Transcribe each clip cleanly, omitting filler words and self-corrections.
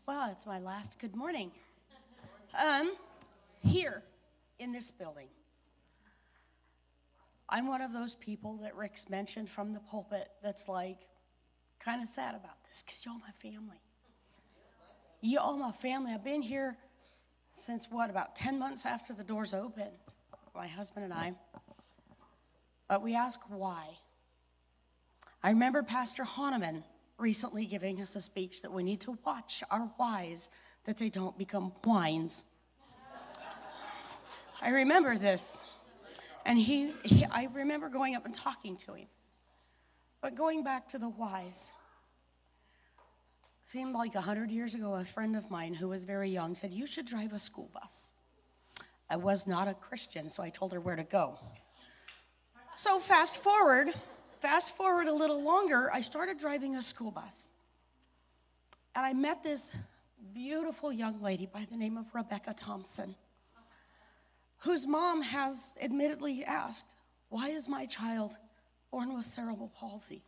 Well, it's my last good morning. Here in this building. I'm one of those people that Rick's mentioned from the pulpit that's like kind of sad about this because y'all my family. Y'all my family. I've been here since about 10 months after the doors opened, my husband and I. But we ask why. I remember Pastor Hahnemann recently giving us a speech that we need to watch our whys that they don't become whines. I remember this. And I remember going up and talking to him. But going back to the whys, seemed like 100 years ago, a friend of mine who was very young said, "You should drive a school bus." I was not a Christian, so I told her where to go. So fast forward a little longer, I started driving a school bus. And I met this beautiful young lady by the name of Rebecca Thompson, whose mom has admittedly asked, "Why is my child born with cerebral palsy?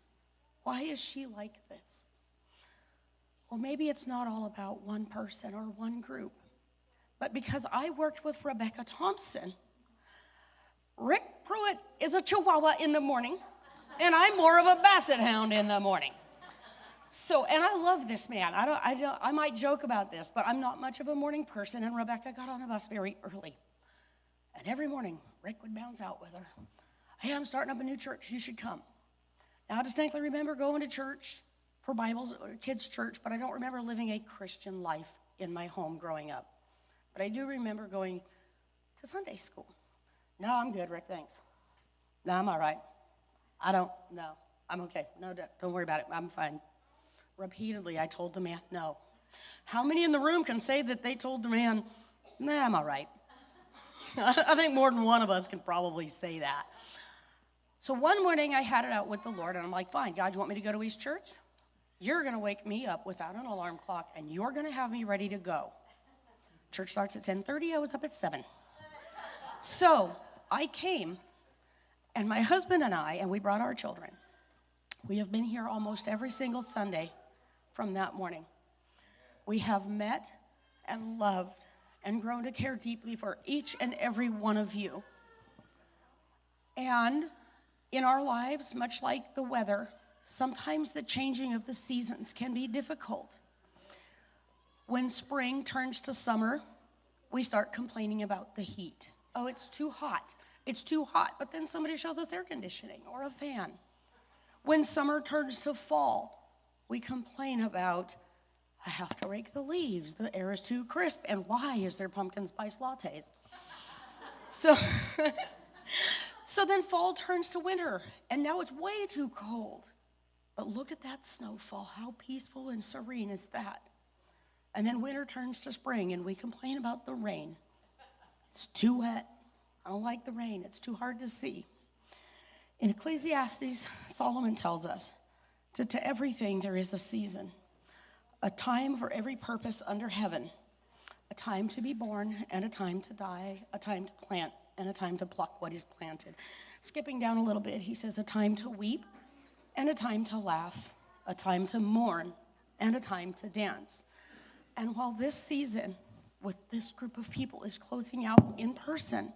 Why is she like this?" Well, maybe it's not all about one person or one group, but because I worked with Rebecca Thompson, Rick Pruitt is a Chihuahua in the morning, and I'm more of a Basset Hound in the morning. So, and I love this man. I might joke about this, but I'm not much of a morning person, and Rebecca got on the bus very early. And every morning, Rick would bounce out with her. "Hey, I'm starting up a new church. You should come." Now, I distinctly remember going to church for Bibles or kids' church, but I don't remember living a Christian life in my home growing up. But I do remember going to Sunday school. "No, I'm good, Rick, thanks." "No, I'm all right." "No, I'm okay. No, don't worry about it. I'm fine." Repeatedly, I told the man, no. How many in the room can say that they told the man, "Nah, I'm all right"? I think more than one of us can probably say that. So one morning I had it out with the Lord, and I'm like, "Fine, God, you want me to go to East Church? You're going to wake me up without an alarm clock, and you're going to have me ready to go." Church starts at 10:30. I was up at 7. So I came, and my husband and I, and we brought our children. We have been here almost every single Sunday from that morning. We have met and loved and grown to care deeply for each and every one of you. And in our lives, much like the weather, sometimes the changing of the seasons can be difficult. When spring turns to summer, we start complaining about the heat. "Oh, it's too hot. It's too hot." But then somebody shows us air conditioning or a fan. When summer turns to fall, we complain about, "I have to rake the leaves. The air is too crisp. And why is there pumpkin spice lattes?" So then fall turns to winter, and now it's way too cold. But look at that snowfall. How peaceful and serene is that? And then winter turns to spring, and we complain about the rain. "It's too wet. I don't like the rain. It's too hard to see." In Ecclesiastes, Solomon tells us that to everything there is a season, a time for every purpose under heaven, a time to be born and a time to die, a time to plant and a time to pluck what is planted. Skipping down a little bit, he says a time to weep and a time to laugh, a time to mourn and a time to dance. And while this season with this group of people is closing out in person,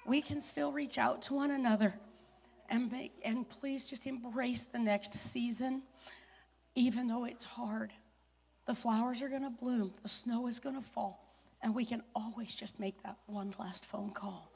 we can still reach out to one another and please just embrace the next season, even though it's hard. The flowers are going to bloom, the snow is going to fall, and we can always just make that one last phone call.